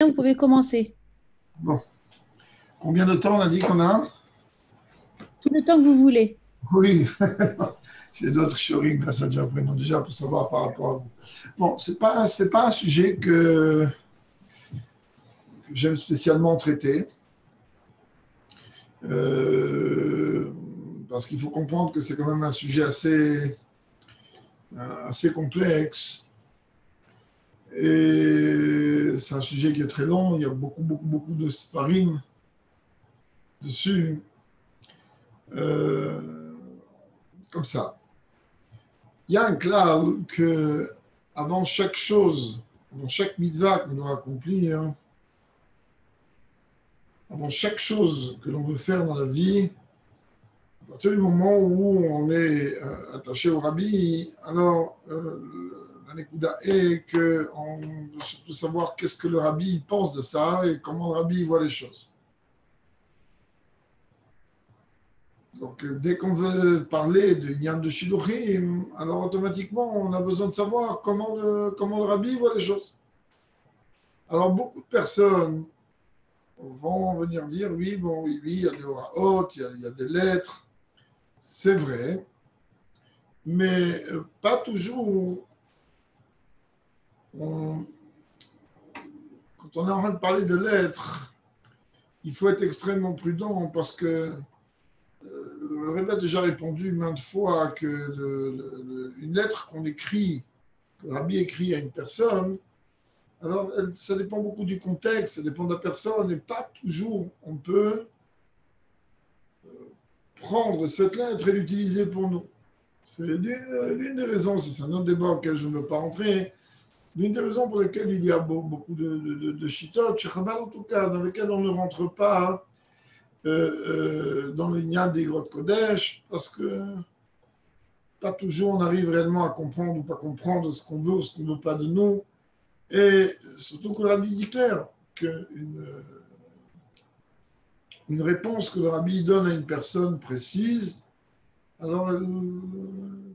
Vous pouvez commencer. Bon. Combien de temps on a dit qu'on a? Tout le temps que vous voulez. Oui, j'ai d'autres chorings grâce à Dieu après, non, déjà pour savoir par rapport à vous. Bon, c'est pas un sujet que j'aime spécialement traiter, euh, parce qu'il faut comprendre que c'est quand même un sujet assez complexe, et c'est un sujet qui est très long, il y a beaucoup, beaucoup, beaucoup de sparring dessus, euh, comme ça. Il y a un clal que avant chaque chose, avant chaque mitzvah qu'on doit accomplir, avant chaque chose que l'on veut faire dans la vie, à partir du moment où on est attaché au rabbi, alors la nekuda est qu'on veut surtout savoir qu'est-ce que le rabbi pense de ça et comment le rabbi voit les choses. Donc, dès qu'on veut parler de Yann de Shiluchim, alors automatiquement, on a besoin de savoir comment le rabbi voit les choses. Alors, beaucoup de personnes vont venir dire, oui, bon, oui, oui, il y a des oraot, il y a des lettres, c'est vrai, mais pas toujours. On- Quand on est en train de parler de lettres, il faut être extrêmement prudent parce que le Rebbe a déjà répondu maintes fois que une lettre qu'on écrit, que le rabbi écrit à une personne, alors ça dépend beaucoup du contexte, ça dépend de la personne, et pas toujours on peut prendre cette lettre et l'utiliser pour nous. C'est l'une des raisons, c'est un autre débat auquel je ne veux pas rentrer, l'une des raisons pour lesquelles il y a beaucoup de chitotes, en tout cas, dans lesquelles on ne rentre pas dans le lien des grottes Kodesh, parce que pas toujours on arrive réellement à comprendre ou pas comprendre ce qu'on veut ou ce qu'on ne veut pas de nous. Et surtout que le rabbi dit clair qu'une réponse que le rabbi donne à une personne précise, alors elle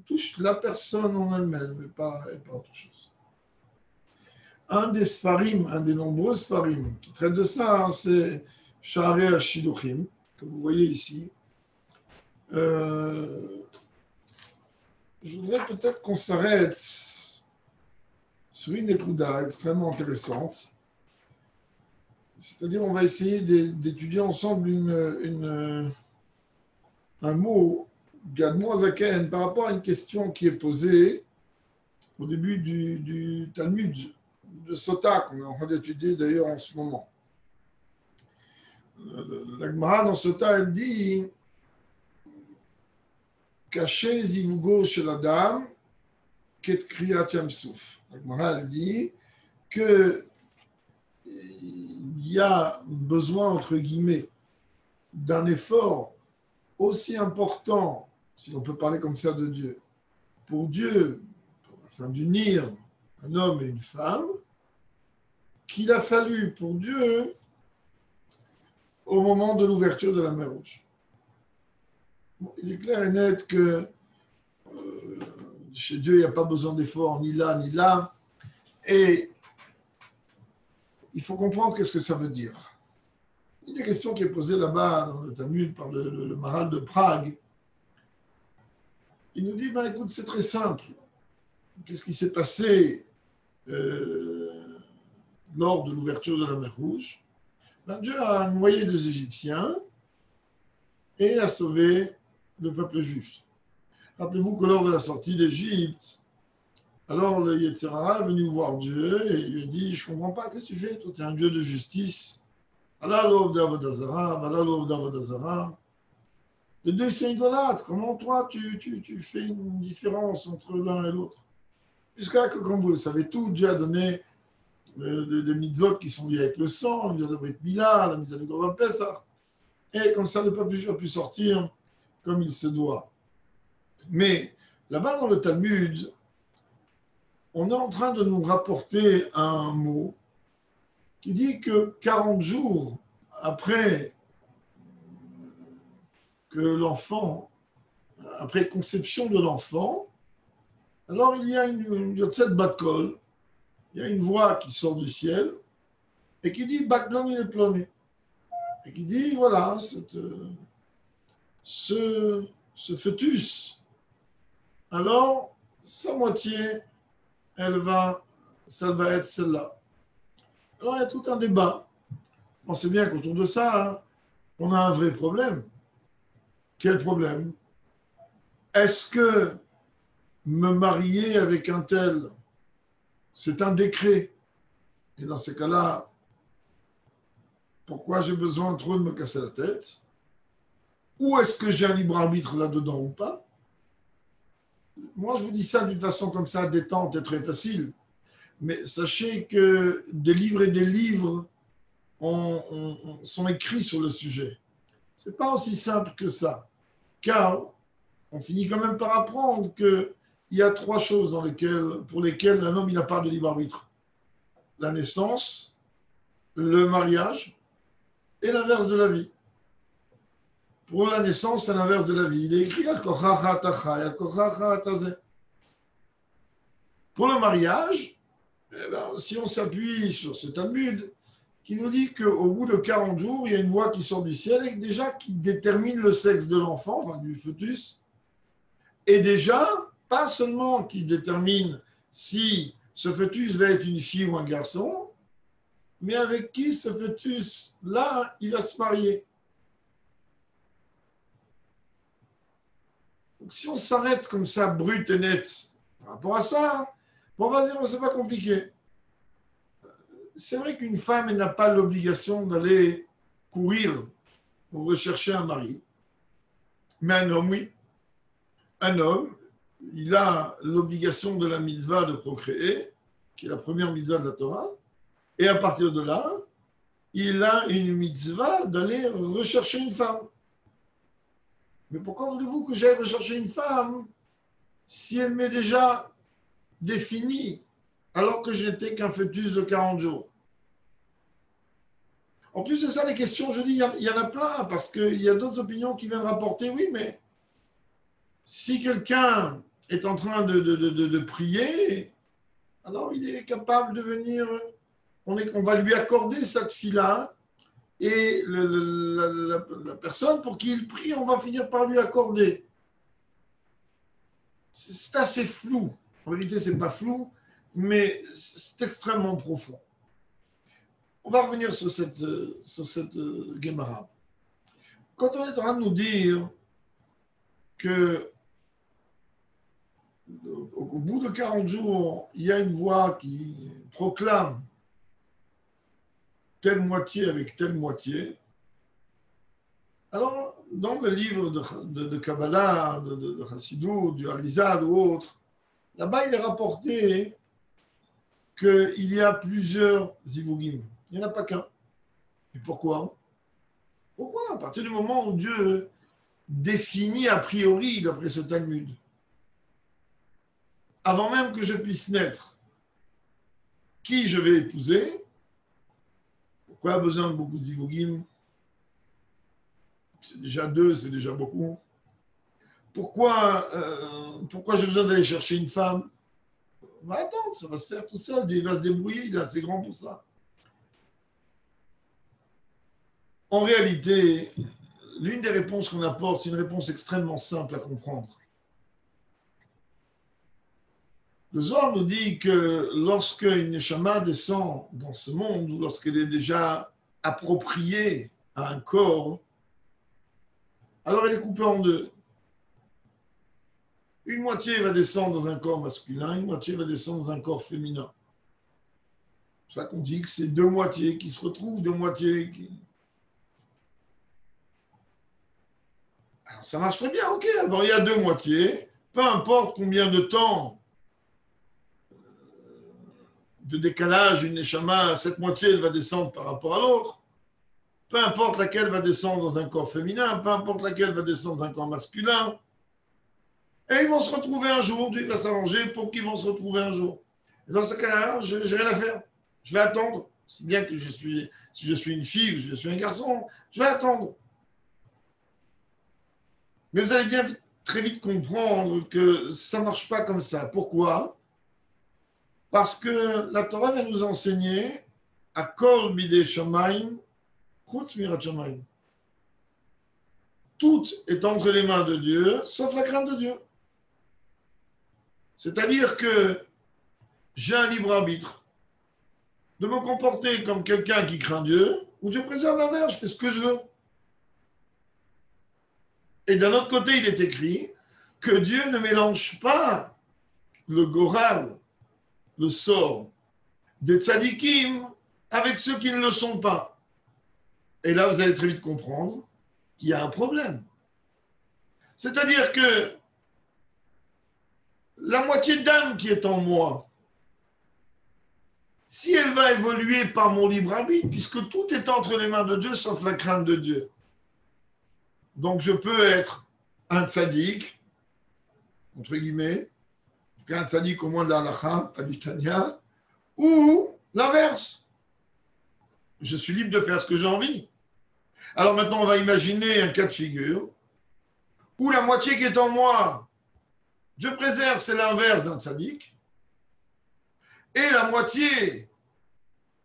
touche la personne en elle-même, et pas autre chose. Un des sfarim, un des nombreux sfarim qui traite de ça, hein, c'est Sha'arei HaShiduchim, que vous voyez ici. Euh, je voudrais peut-être qu'on s'arrête sur une écouda extrêmement intéressante. C'est-à-dire, on va essayer d'étudier ensemble un mot, Gadmoazaken, par rapport à une question qui est posée au début du Talmud de Sota, qu'on est en train d'étudier d'ailleurs en ce moment. La Gemara dans Sota, elle dit Caché zivugo chez la dame, ket kriyat yamsouf. La Gemara, elle dit que il y a besoin, entre guillemets, d'un effort aussi important, si l'on peut parler comme ça de Dieu, pour Dieu, afin d'unir un homme et une femme, qu'il a fallu pour Dieu au moment de l'ouverture de la mer Rouge. Bon, il est clair et net que chez Dieu, il n'y a pas besoin d'effort ni là ni là. Et il faut comprendre qu'est-ce que ça veut dire. Il y a une question qui est posée là-bas dans le Talmud par le Maral de Prague. Il nous dit, ben, écoute, c'est très simple. Qu'est-ce qui s'est passé lors de l'ouverture de la mer Rouge? Ben, Dieu a noyé des Égyptiens et a sauvé le peuple juif. Rappelez-vous que lors de la sortie d'Égypte, alors le Yetzirah est venu voir Dieu et il lui a dit, je ne comprends pas, qu'est-ce que tu fais? Toi, tu es un Dieu de justice. Allah l'ov d'Avodazara, Allah l'ov d'Avodazara. Les deux, c'est idolâtre. Comment toi, tu fais une différence entre l'un et l'autre? Jusqu'à que, comme vous le savez tout, Dieu a donné des mitzvot qui sont liés avec le sang, la mitzvah de Brit Mila, la mitzvah de Korban Pesach. Et comme ça, le peuple juif a pu sortir comme il se doit. Mais là-bas, dans le Talmud, on est en train de nous rapporter un mot qui dit que 40 jours après que l'enfant, après conception de l'enfant, alors il y a une Yotzet Bat Kol, il y a une voix qui sort du ciel et qui dit Bakloni le plomé. Et qui dit voilà, ce fœtus, alors sa moitié, ça va être celle-là. Alors il y a tout un débat. On sait bien qu'autour de ça, hein, on a un vrai problème. Quel problème? Est-ce que me marier avec un tel, c'est un décret? Et dans ces cas-là, pourquoi j'ai besoin trop de me casser la tête? Ou est-ce que j'ai un libre arbitre là-dedans ou pas? Moi, je vous dis ça d'une façon comme ça, détente et très facile. Mais sachez que des livres et des livres sont écrits sur le sujet. Ce n'est pas aussi simple que ça. Car on finit quand même par apprendre qu'il y a trois choses pour lesquelles un homme n'a pas de libre arbitre. La naissance, le mariage et l'inverse de la vie. Pour la naissance, c'est l'inverse de la vie. Il est écrit Al-Kochacha Tachai, Al-Kochacha Tazeh. Pour le mariage, eh ben, si on s'appuie sur ce Talmud, qui nous dit qu'au bout de 40 jours, il y a une voix qui sort du ciel et déjà qui détermine le sexe de l'enfant, enfin du fœtus, et déjà, pas seulement qui détermine si ce fœtus va être une fille ou un garçon, mais avec qui ce fœtus-là, il va se marier. Donc, si on s'arrête comme ça, brut et net, par rapport à ça, bon, vas-y, c'est pas compliqué. C'est vrai qu'une femme n'a pas l'obligation d'aller courir pour rechercher un mari. Mais un homme, oui. Un homme, il a l'obligation de la mitzvah de procréer, qui est la première mitzvah de la Torah. Et à partir de là, il a une mitzvah d'aller rechercher une femme. Mais pourquoi voulez-vous que j'aille rechercher une femme si elle m'est déjà définie alors que je n'étais qu'un fœtus de 40 jours? En plus de ça, les questions, je dis, il y en a plein, parce qu'il y a d'autres opinions qui viennent rapporter, oui, mais si quelqu'un est en train de prier, alors il est capable de venir, on va lui accorder cette fille-là, et la personne pour qui il prie, on va finir par lui accorder. C'est assez flou. En vérité, ce n'est pas flou, mais c'est extrêmement profond. On va revenir sur cette Gemara. Quand on est en train de nous dire que au bout de 40 jours, il y a une voix qui proclame telle moitié avec telle moitié, alors dans le livre de Kabbalah, de Chassidut, du Harizal ou autre, là-bas il est rapporté qu'il y a plusieurs zivugim. Il n'y en a pas qu'un. Et pourquoi? Pourquoi? À partir du moment où Dieu définit a priori, d'après ce Talmud, avant même que je puisse naître, qui je vais épouser, pourquoi besoin de beaucoup de zivugim? C'est déjà deux, c'est déjà beaucoup. Pourquoi j'ai besoin d'aller chercher une femme? On va attendre, ça va se faire tout seul. Dieu va se débrouiller, il est assez grand pour ça. En réalité, l'une des réponses qu'on apporte, c'est une réponse extrêmement simple à comprendre. Le Zohar nous dit que lorsque une neshama descend dans ce monde, ou lorsqu'elle est déjà appropriée à un corps, alors elle est coupée en deux. Une moitié va descendre dans un corps masculin, une moitié va descendre dans un corps féminin. C'est ça qu'on dit que c'est deux moitiés qui se retrouvent, deux moitiés qui... Alors ça marche très bien, ok. Alors il y a deux moitiés, peu importe combien de temps de décalage une neshama, cette moitié elle va descendre par rapport à l'autre. Peu importe laquelle va descendre dans un corps féminin, peu importe laquelle va descendre dans un corps masculin. Et ils vont se retrouver un jour, Dieu va s'arranger pour qu'ils vont se retrouver un jour. Et dans ce cas-là, je n'ai rien à faire. Je vais attendre. C'est bien que si je suis une fille ou je suis un garçon, je vais attendre. Mais vous allez bien très vite comprendre que ça ne marche pas comme ça. Pourquoi? Parce que la Torah va nous enseigner Akol bidei shamayim, chutz mirat shamayim. Tout est entre les mains de Dieu, sauf la crainte de Dieu. C'est-à-dire que j'ai un libre arbitre de me comporter comme quelqu'un qui craint Dieu, ou je préserve l'inverse, je fais ce que je veux. Et d'un autre côté, il est écrit que Dieu ne mélange pas le goral, le sort des tzadikim avec ceux qui ne le sont pas. Et là, vous allez très vite comprendre qu'il y a un problème. C'est-à-dire que la moitié d'âme qui est en moi, si elle va évoluer par mon libre arbitre, puisque tout est entre les mains de Dieu sauf la crainte de Dieu. Donc je peux être un tzaddik, entre guillemets, un tzaddik au moins de la halakha, pas du Tanya, ou l'inverse. Je suis libre de faire ce que j'ai envie. Alors maintenant, on va imaginer un cas de figure où la moitié qui est en moi, Dieu préserve, c'est l'inverse d'un tzaddik, et la moitié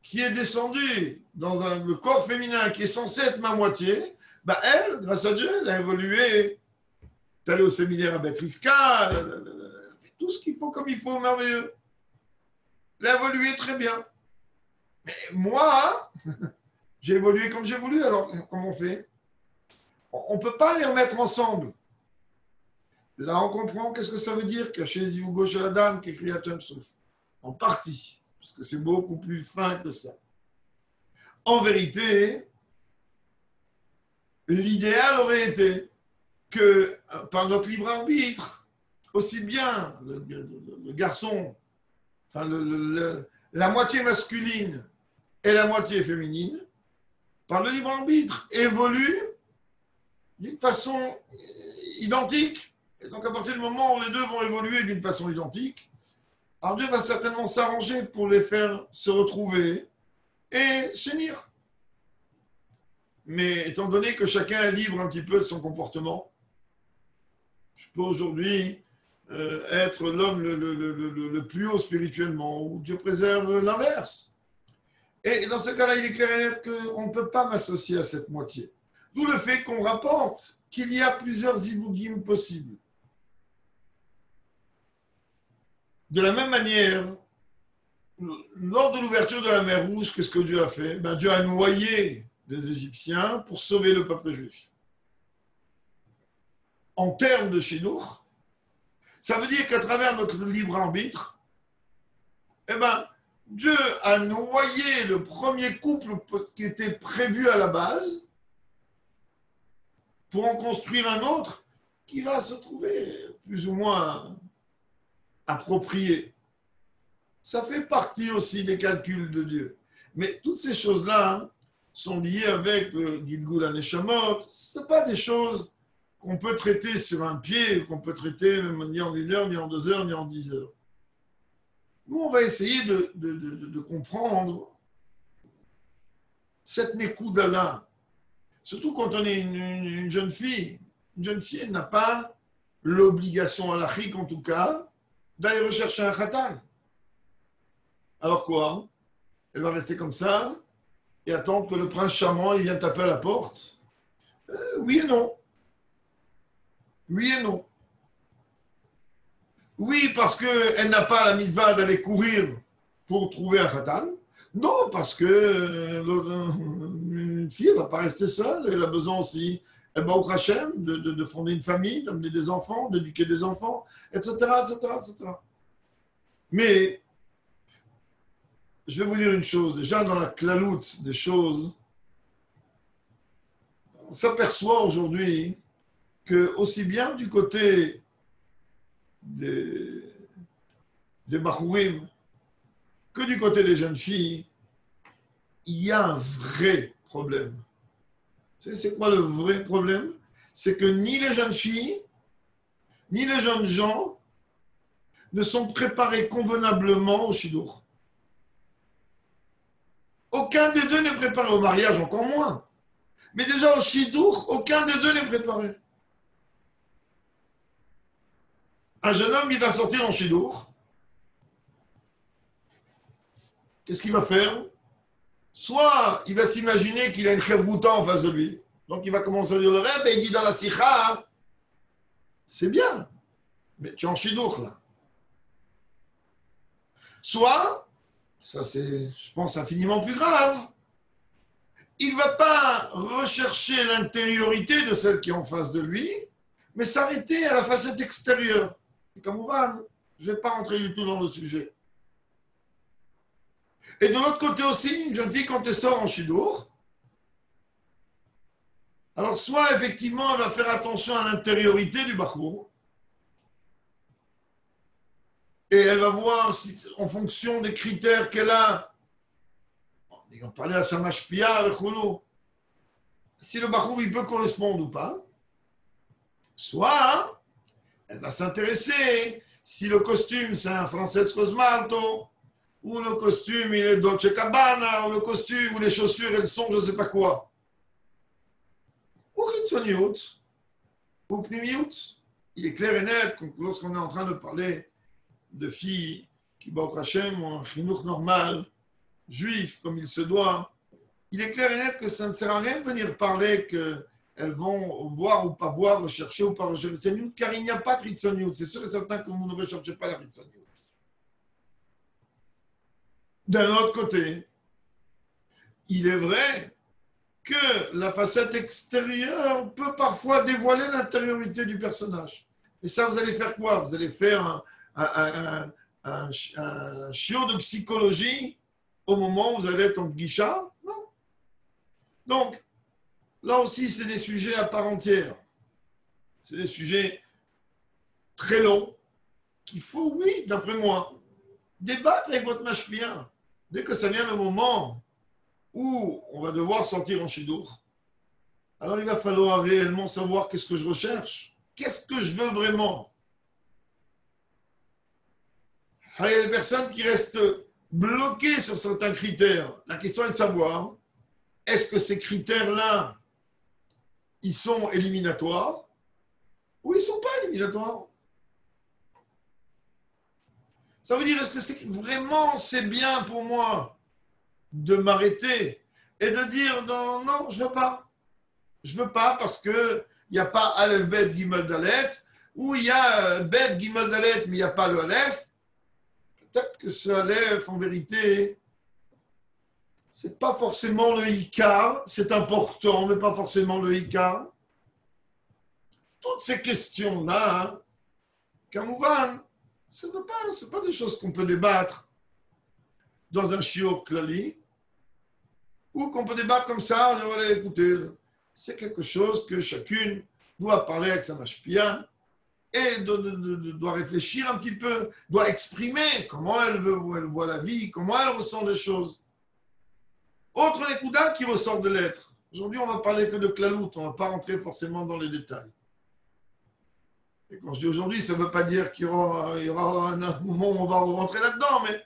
qui est descendue dans le corps féminin qui est censé être ma moitié, bah elle, grâce à Dieu, elle a évolué. Elle est allée au séminaire à Beth Rivka, tout ce qu'il faut comme il faut, merveilleux. Elle a évolué très bien. Mais moi, j'ai évolué comme j'ai voulu, alors comment on fait? On ne peut pas les remettre ensemble. Là, on comprend qu'est-ce que ça veut dire cacher les yeux gauche à la dame qui écrit à Souf. En partie, parce que c'est beaucoup plus fin que ça. En vérité, l'idéal aurait été que, par notre libre arbitre, aussi bien le garçon, enfin la moitié masculine et la moitié féminine, par le libre arbitre, évoluent d'une façon identique. Et donc, à partir du moment où les deux vont évoluer d'une façon identique, alors Dieu va certainement s'arranger pour les faire se retrouver et s'unir. Mais étant donné que chacun est libre un petit peu de son comportement, je peux aujourd'hui être l'homme le plus haut spirituellement, ou Dieu préserve l'inverse. Et dans ce cas-là, il est clair et net qu'on ne peut pas m'associer à cette moitié. D'où le fait qu'on rapporte qu'il y a plusieurs ivugim possibles. De la même manière, lors de l'ouverture de la mer Rouge, qu'est-ce que Dieu a fait? Dieu a noyé les Égyptiens pour sauver le peuple juif. En termes de Shidduch, ça veut dire qu'à travers notre libre arbitre, Dieu a noyé le premier couple qui était prévu à la base pour en construire un autre qui va se trouver plus ou moins approprié. Ça fait partie aussi des calculs de Dieu. Mais toutes ces choses-là sont liées avec le Gilgul HaNeshamot. Ce ne sont pas des choses qu'on peut traiter sur un pied, qu'on peut traiter ni en 1 heure, ni en 2 heures, ni en 10 heures. Nous, on va essayer de comprendre cette Nekouda-là. Surtout quand on est une jeune fille. Une jeune fille, elle n'a pas l'obligation halachique, en tout cas, d'aller rechercher un khatan. Alors quoi? Elle va rester comme ça et attendre que le prince charmant il vienne taper à la porte? Oui et non. Oui et non. Oui, parce qu'elle n'a pas la mitzvah d'aller courir pour trouver un khatan. Non, parce que une fille ne va pas rester seule. Elle a besoin aussi, elle va au Hachem, de fonder une famille, d'amener des enfants, d'éduquer des enfants, etc., etc., etc. Mais je vais vous dire une chose. Déjà, dans la claloute des choses, on s'aperçoit aujourd'hui que aussi bien du côté des Bahourim que du côté des jeunes filles, il y a un vrai problème. C'est quoi le vrai problème? C'est que ni les jeunes filles, ni les jeunes gens ne sont préparés convenablement au Shidduch. Aucun des deux n'est préparé au mariage, encore moins. Mais déjà au Shidduch, aucun des deux n'est préparé. Un jeune homme, il va sortir en Shidduch. Qu'est-ce qu'il va faire? Soit il va s'imaginer qu'il a une chevrouta en face de lui. Donc il va commencer à dire le rêve et il dit dans la sikha, c'est bien, mais tu es en chidour là. Soit, ça c'est, je pense, infiniment plus grave, il ne va pas rechercher l'intériorité de celle qui est en face de lui, mais s'arrêter à la facette extérieure. Et comme on va, je ne vais pas rentrer du tout dans le sujet. Et de l'autre côté aussi, une jeune fille, quand elle sort en chidour, alors soit effectivement elle va faire attention à l'intériorité du bachour, et elle va voir si, en fonction des critères qu'elle a, on parlait à sa mashpia, si le bachour il peut correspondre ou pas, soit elle va s'intéresser si le costume c'est un Francesco Smalto, ou le costume il est Dolce Gabbana, ou le costume, ou les chaussures elles sont je ne sais pas quoi. Ou Chitzoniut, ou Pnimiut. Il est clair et net lorsqu'on est en train de parler de filles qui, Baruch Hashem, ont un chinouk normal, juif, comme il se doit, il est clair et net que ça ne sert à rien de venir parler qu'elles vont voir ou pas voir, rechercher ou pas rechercher Tzoniut, car il n'y a pas de Tzoniut. C'est sûr et certain que vous ne recherchez pas la Tzoniut. D'un autre côté, il est vrai que la facette extérieure peut parfois dévoiler l'intériorité du personnage. Et ça, vous allez faire quoi? Vous allez faire un chiot de psychologie au moment où vous allez être en guicha? Non. Donc, là aussi, c'est des sujets à part entière. C'est des sujets très longs qu'il faut, oui, d'après moi, débattre avec votre mashpia. Dès que ça vient le moment où on va devoir sortir en chidour, alors il va falloir réellement savoir qu'est-ce que je recherche. Qu'est-ce que je veux vraiment? Il y a des personnes qui restent bloquées sur certains critères. La question est de savoir, est-ce que ces critères-là, ils sont éliminatoires ou ils ne sont pas éliminatoires? Ça veut dire, est-ce que c'est vraiment c'est bien pour moi de m'arrêter et de dire non, non, je ne veux pas. Je ne veux pas parce qu'il n'y a pas Aleph, Bet, Gimel, Dalet, ou il y a Bet, Gimel, Dalet, mais il n'y a pas le Aleph. Peut-être que ce Aleph, en vérité, ce n'est pas forcément le Ikar, c'est important, mais pas forcément le Ikar. Toutes ces questions-là, hein, Kamouvan, ce n'est pas des choses qu'on peut débattre dans un shiur klali, ou qu'on peut débattre comme ça, on va écouter. C'est quelque chose que chacune doit parler avec sa mashpia et doit réfléchir un petit peu, doit exprimer comment elle voit la vie, comment elle ressent les choses. Autre nekuda qui ressort de l'être. Aujourd'hui, on va parler que de klalout, on ne va pas rentrer forcément dans les détails. Et quand je dis aujourd'hui, ça ne veut pas dire qu'il y aura un moment où on va rentrer là-dedans, mais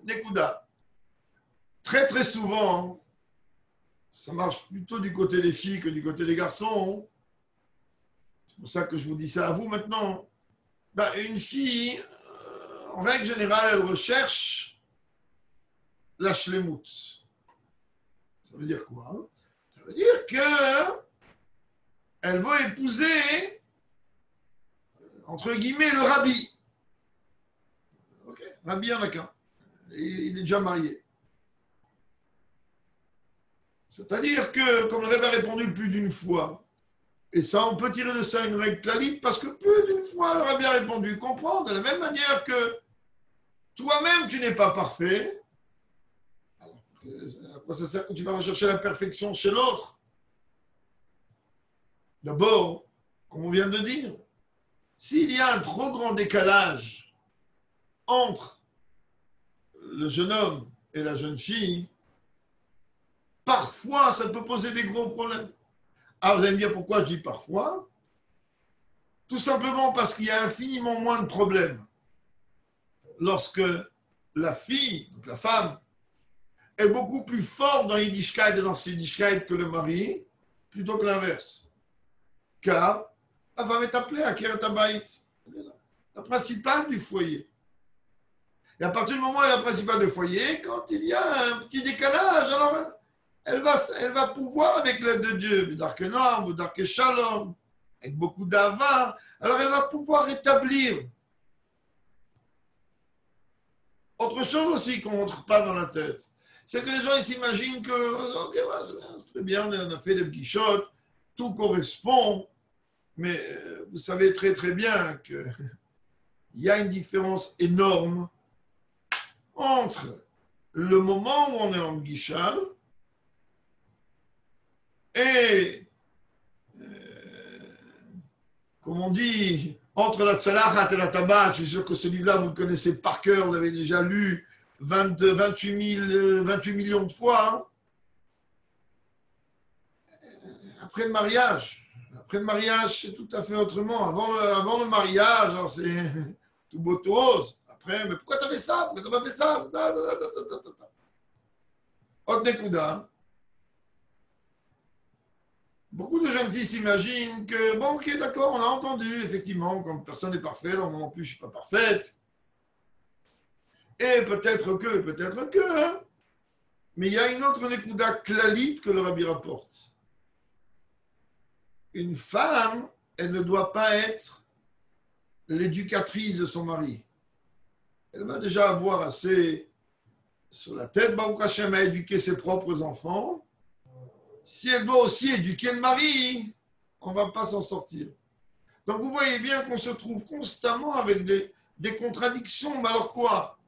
nekuda. Très très souvent, ça marche plutôt du côté des filles que du côté des garçons. C'est pour ça que je vous dis ça à vous maintenant. Ben, une fille, en règle générale, elle recherche la shlemut. Ça veut dire quoi? Ça veut dire que elle veut épouser, entre guillemets, le rabbi. Ok, rabbi en a qu'un. Il est déjà marié. C'est-à-dire que, comme le Rebbe a répondu plus d'une fois, et ça, on peut tirer de ça une règle clalite, parce que plus d'une fois, le Rebbe a répondu, comprends, de la même manière que toi-même, tu n'es pas parfait. Alors, à quoi ça sert que tu vas rechercher la perfection chez l'autre? D'abord, comme on vient de dire, s'il y a un trop grand décalage entre le jeune homme et la jeune fille, parfois, ça peut poser des gros problèmes. Alors, vous allez me dire pourquoi je dis parfois? Tout simplement parce qu'il y a infiniment moins de problèmes lorsque la fille, donc la femme, est beaucoup plus forte dans Yiddishkeit et dans Yiddishkeit que le mari, plutôt que l'inverse. Car la femme est appelée à Keret Habayit, la principale du foyer. Et à partir du moment où elle est la principale de foyer, quand il y a un petit décalage, alors elle va pouvoir, avec l'aide de Dieu, Darke Noam, Darke Shalom, avec beaucoup d'ava, alors elle va pouvoir rétablir. Autre chose aussi qu'on ne rentre pas dans la tête, c'est que les gens ils s'imaginent que, ok, ouais, c'est très bien, on a fait des petits shots, tout correspond, mais vous savez très très bien qu'il y a une différence énorme entre le moment où on est en guichat et, comme on dit, entre la tzalachat et la tabac, je suis sûr que ce livre-là, vous le connaissez par cœur, vous l'avez déjà lu 28 millions de fois. Après le mariage, c'est tout à fait autrement. Avant le mariage, alors c'est tout beau, tout rose. Après, mais pourquoi tu as fait ça? Pourquoi tu n'as pas fait ça? Autre découda. Beaucoup de jeunes filles s'imaginent que, bon, ok, d'accord, on a entendu, effectivement, comme personne n'est parfait, alors moi non plus, je ne suis pas parfaite. Et peut-être que, hein. Mais il y a une autre Nekuda clalite que le Rabbi rapporte. Une femme, elle ne doit pas être l'éducatrice de son mari. Elle va déjà avoir assez sur la tête, Baruch Hashem, à éduquer ses propres enfants. Si elle doit aussi éduquer le mari, on ne va pas s'en sortir. Donc vous voyez bien qu'on se trouve constamment avec des contradictions. Mais alors quoi?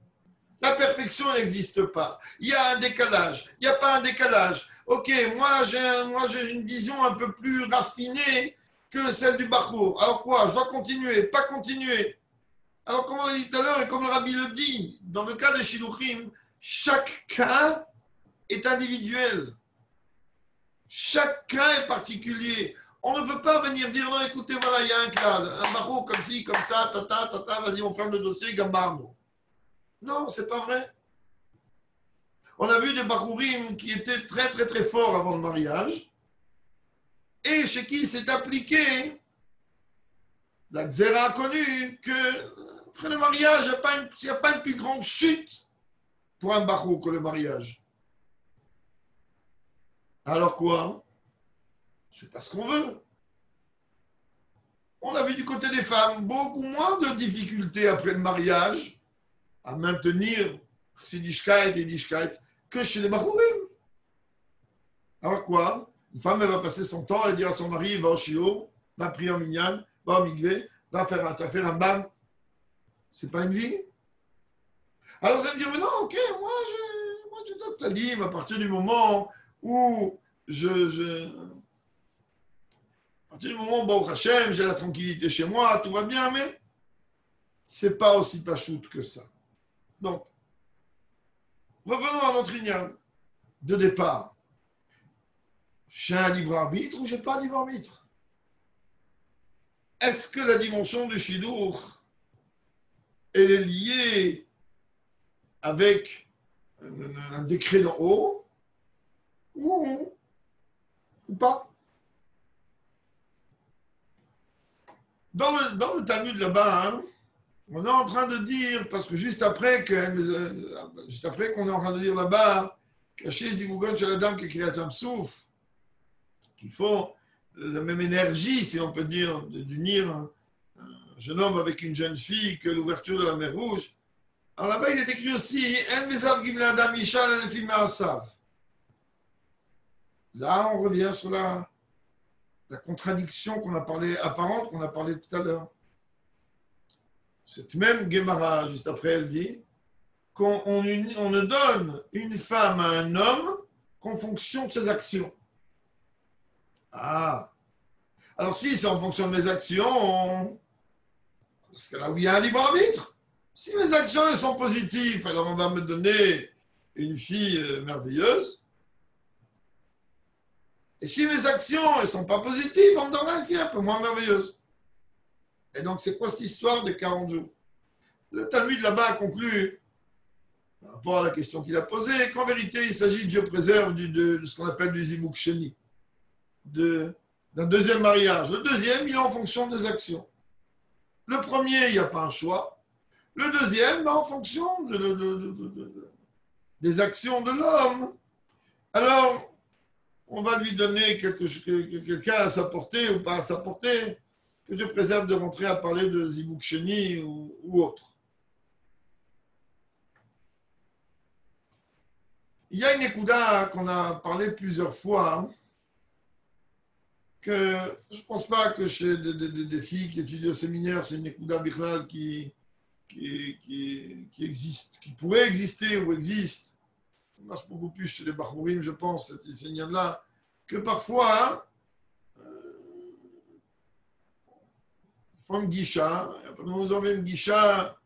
La perfection n'existe pas. Il y a un décalage. Il n'y a pas un décalage. Ok, moi j'ai une vision un peu plus raffinée que celle du Bachour. Alors quoi? Je dois continuer, pas continuer. Alors comme on l'a dit tout à l'heure et comme le Rabbi le dit, dans le cas des Shidduchim, chaque cas est individuel. Chaque cas est particulier. On ne peut pas venir dire, non, écoutez, voilà, il y a un cas, un barreau comme ci, comme ça, vas-y, on ferme le dossier, gamarno. Non, c'est pas vrai. On a vu des barourim qui étaient très, très, très forts avant le mariage et chez qui s'est appliqué la xéra connue que après le mariage, il n'y a pas une plus grande chute pour un barou que le mariage. Alors quoi? C'est pas ce qu'on veut. On a vu du côté des femmes beaucoup moins de difficultés après le mariage à maintenir Sidishkeit et Dishkeit que chez les Bachurim. Alors quoi? Une femme, elle va passer son temps, elle va dire à son mari, va au chiot, va prier en minyan, va au mikvé, va faire un bam. C'est pas une vie. Alors vous allez me dire, mais non, ok, moi je donne la libre à partir du moment où à partir du moment où, Baruch Hashem, j'ai la tranquillité chez moi, tout va bien, mais c'est pas aussi pachoute que ça. Donc, revenons à notre ignan de départ. J'ai un libre arbitre ou j'ai pas un libre arbitre? Est-ce que la dimension du Shidour, elle est liée avec un décret d'en haut ou pas? Dans le Talmud là-bas, hein, on est en train de dire, parce que juste après qu'on est en train de dire là-bas, caché Zivougon chez la dame qui crée un souf, qu'il faut la même énergie, si on peut dire, d'unir un jeune homme avec une jeune fille que l'ouverture de la mer Rouge. Alors là-bas, il est écrit aussi, En mesav gimla adam isha lefi ma'asav. Là, on revient sur la contradiction apparente qu'on a parlé tout à l'heure. Cette même Gemara, juste après, elle dit qu'on ne donne une femme à un homme qu'en fonction de ses actions. Ah, alors si c'est en fonction de mes actions, parce que là où il y a un libre arbitre, si mes actions elles sont positives, alors on va me donner une fille merveilleuse. Et si mes actions elles sont pas positives, on me donnera une fille un peu moins merveilleuse. Et donc c'est quoi cette histoire de 40 jours? Le Talmud là-bas a conclu, par rapport à la question qu'il a posée, qu'en vérité il s'agit, Dieu préserve, de ce qu'on appelle du zivuk sheni, d'un deuxième mariage. Le deuxième, il est en fonction des actions. Le premier, il n'y a pas un choix. Le deuxième, en fonction des actions de l'homme. Alors, on va lui donner quelqu'un à sa portée ou pas à sa portée, que je préserve de rentrer à parler de Zivuk Sheni ou autre. Il y a une écouda qu'on a parlé plusieurs fois, que je ne pense pas que chez des filles qui étudient au séminaire, c'est une écouda bichlal qui existe, qui pourrait exister ou existe. Ça marche beaucoup plus chez les Bachourim, je pense, cet enseignant-là, que parfois, ils font une guicha, après nous avons une guicha,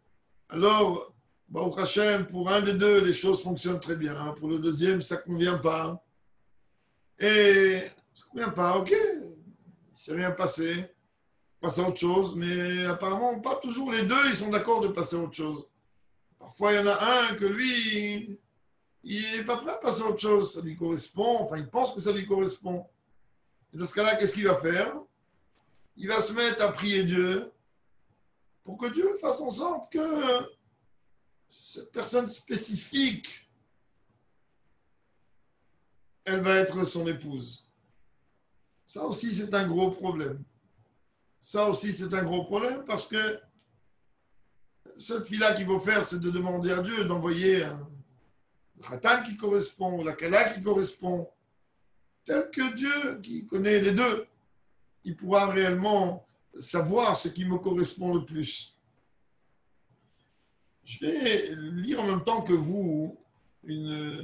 alors, Baruch Hashem, pour un des deux, les choses fonctionnent très bien. Pour le deuxième, ça ne convient pas. Et ça ne convient pas, ok, il ne s'est rien passé, passe à autre chose, mais apparemment, pas toujours les deux, ils sont d'accord de passer à autre chose. Parfois, il y en a un que lui, il n'est pas prêt à passer à autre chose, ça lui correspond, enfin, il pense que ça lui correspond. Et dans ce cas-là, qu'est-ce qu'il va faire? Il va se mettre à prier Dieu pour que Dieu fasse en sorte que cette personne spécifique, elle va être son épouse. Ça aussi, c'est un gros problème. Ça aussi, c'est un gros problème parce que cette fille-là qu'il faut faire, c'est de demander à Dieu d'envoyer un khatan qui correspond, la kala qui correspond, tel que Dieu, qui connaît les deux, il pourra réellement savoir ce qui me correspond le plus. Je vais lire en même temps que vous un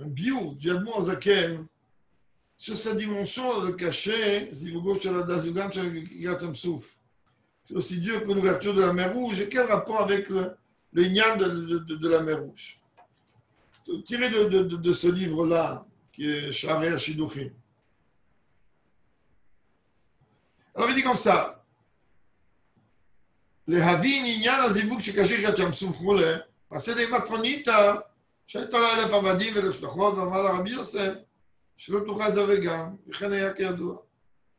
bio du Admor Zaken sur sa dimension de cacher, c'est aussi dur que l'ouverture de la mer Rouge. Et quel rapport avec le Inyan de la mer Rouge? Tiré de ce livre-là, qui est Sharei HaShiduchim. Alors il dit comme ça, להבין עניין הזיווג שקשיר קריאת ים סוף וכולי, מעשה די מטרוניתא, שהייתה לה 1,000 עבדים ו1,000 שפחות, ואמר לה רבי יוסף, שלא תוכל זה וגם, וכן היה כידוע.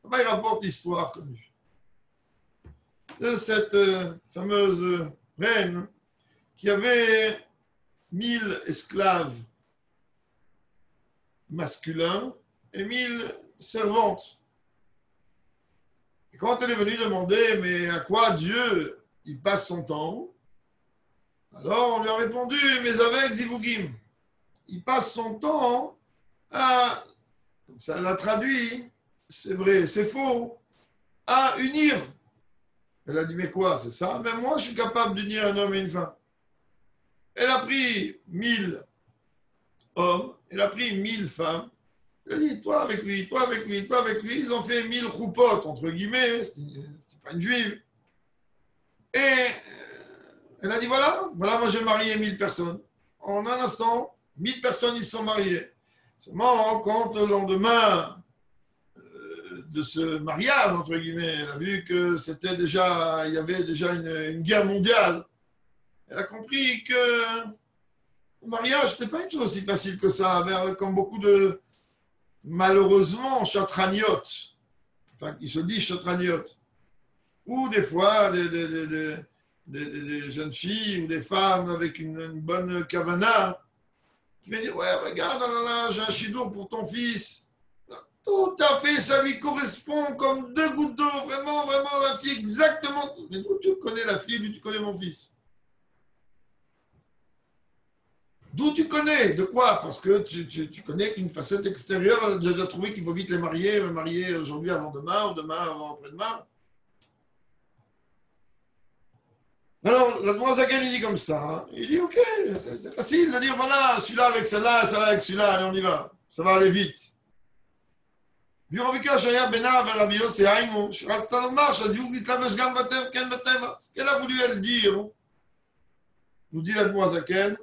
Là-bas, il rapporte l'histoire connue de cette fameuse reine qui avait 1000 esclaves masculins et 1000 servantes. Et quand elle est venue demander, mais à quoi Dieu il passe son temps, alors on lui a répondu, mais avec Zivugim, il passe son temps à, comme ça elle a traduit, c'est vrai, c'est faux, à unir. Elle a dit, mais quoi, c'est ça? Mais moi, je suis capable d'unir un homme et une femme. Elle a pris 1000 hommes, elle a pris 1000 femmes. Elle a dit, toi avec lui, toi avec lui, toi avec lui. Ils ont fait 1000 roupotes, entre guillemets, c'est pas une juive. Et elle a dit, voilà, moi j'ai marié 1000 personnes. En un instant, 1000 personnes, ils se sont mariés. Seulement, quand le lendemain de ce mariage, entre guillemets, elle a vu que c'était déjà, il y avait déjà une guerre mondiale. Elle a compris que le mariage, c'était pas une chose aussi facile que ça, comme beaucoup de, malheureusement, chatragnotes, enfin, qui se disent chatragnotes, ou des fois des jeunes filles ou des femmes avec une bonne kavana, qui viennent dire, ouais, regarde, oh là là, j'ai un chidour pour ton fils. Tout à fait, ça lui correspond comme 2 gouttes d'eau, vraiment, vraiment, la fille exactement. Mais d'où tu connais la fille, d'où tu connais mon fils? D'où tu connais? De quoi? Parce que tu connais une facette extérieure, j'ai déjà trouvé qu'il faut vite les marier, me marier aujourd'hui avant demain, ou demain avant après-demain. Alors, la Zaken, il dit comme ça, hein. Il dit, ok, c'est facile de dire, voilà, celui-là avec celle-là, celle-là avec celui-là, allez, on y va, ça va aller vite. Ce qu'elle a voulu elle dire, nous dit la Zaken,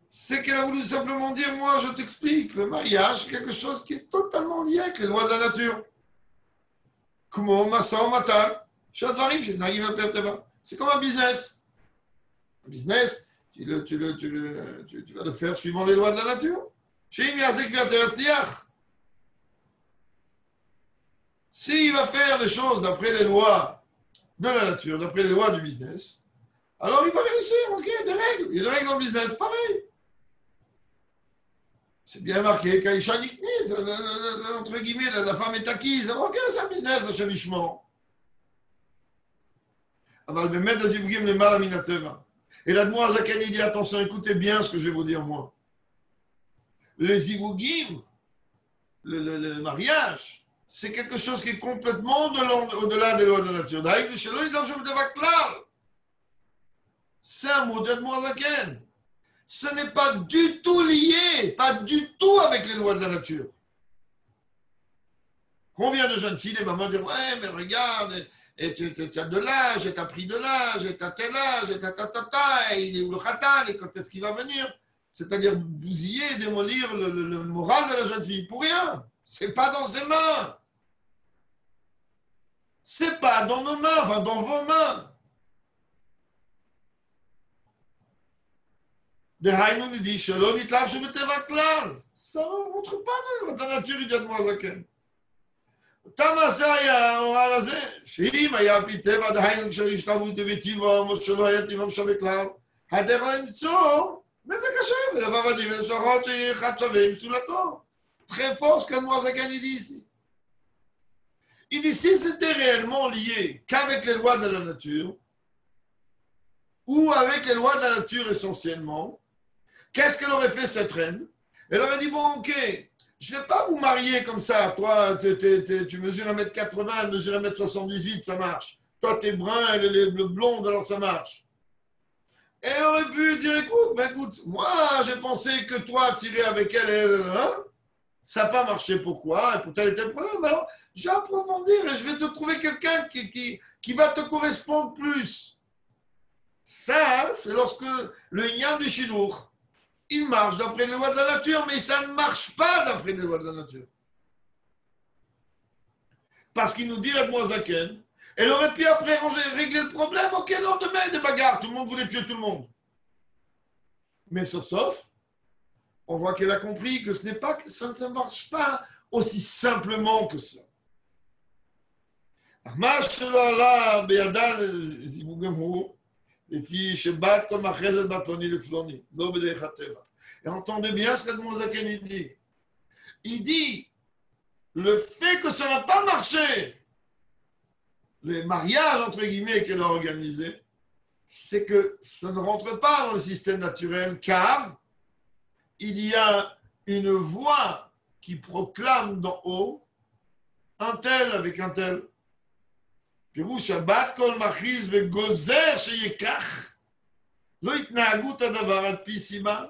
c'est qu'elle a voulu simplement dire, moi je t'explique, le mariage c'est quelque chose qui est totalement lié avec les lois de la nature. C'est comme un business. Un business, tu vas le faire suivant les lois de la nature. S'il va faire les choses d'après les lois de la nature, d'après les lois du business, alors il va réussir, ok, des règles. Il y a des règles dans le business, pareil. C'est bien marqué, Kaïcha Niknit, entre guillemets, la femme est acquise. Ok, c'est un business, le chemichement. אבל באמת הזיווגים למעלה מן הטבע. Et l'Admour Azaken, il dit, attention, écoutez bien ce que je vais vous dire, moi. Les zivugim, le mariage, c'est quelque chose qui est complètement au-delà des lois de la nature. C'est un mot d'Admour Azaken. Ce n'est pas du tout lié, pas du tout avec les lois de la nature. Combien de jeunes filles, les mamans disent, ouais, mais regarde, et tu as de l'âge, et tu as pris de l'âge, et tu as tel âge, et et il est où le khatan, et quand est-ce qu'il va venir? C'est-à-dire bousiller, démolir le moral de la jeune fille. Pour rien. C'est pas dans ses mains. C'est pas dans nos mains, enfin dans vos mains. Dehaïnou nous dit, Shalom, Itlar, je me t'évaclare. Ça ne rentre pas dans la nature, il dit à Moazaken. תמסה היה על הזה, שאם היה על פי טבע, דהיינו כשהשתלבו בטבעם, או שלא היה טבעם שווה כלל, הדרך למצוא, וזה קשה, ולבב עדים ולשחות שאחד שווה עם פסולתו. Très fort ce que Moazaken dit ici. Il dit, si c'était réellement lié qu'avec les lois de la nature, ou avec les lois de la nature essentiellement, qu'est-ce qu'elle aurait fait cette reine? Elle aurait dit, bon, ok, je ne vais pas vous marier comme ça. Toi, tu mesures 1m80, elle mesure 1m78, ça marche. Toi, tu es brun, elle est blonde, alors ça marche. Et elle aurait pu dire, écoute, moi, j'ai pensé que toi, tu irais avec elle, hein? Ça n'a pas marché. Pourquoi? Et pour tel et tel problème. Alors, je vais approfondir et je vais te trouver quelqu'un qui va te correspondre plus. Ça, c'est lorsque le yin du shilour, il marche d'après les lois de la nature, mais ça ne marche pas d'après les lois de la nature. Parce qu'il nous dit la Moazaken, elle aurait pu après régler le problème, ok, le lendemain, des bagarres, tout le monde voulait tuer tout le monde. Mais sauf, on voit qu'elle a compris que ce n'est pas que ça ne marche pas aussi simplement que ça. Les filles, Shabbat, comme Achezet Baploni le Floni, l'Obédé Chateva. Et entendez bien ce que Moazaken dit. Il dit, le fait que ça n'a pas marché, les mariages, entre guillemets, qu'elle a organisés, c'est que ça ne rentre pas dans le système naturel, car il y a une voix qui proclame d'en haut un tel avec un tel. פירוש שבת כל מכריז וגוזר שיקח לא התנהגות הדבר על פי סיבה.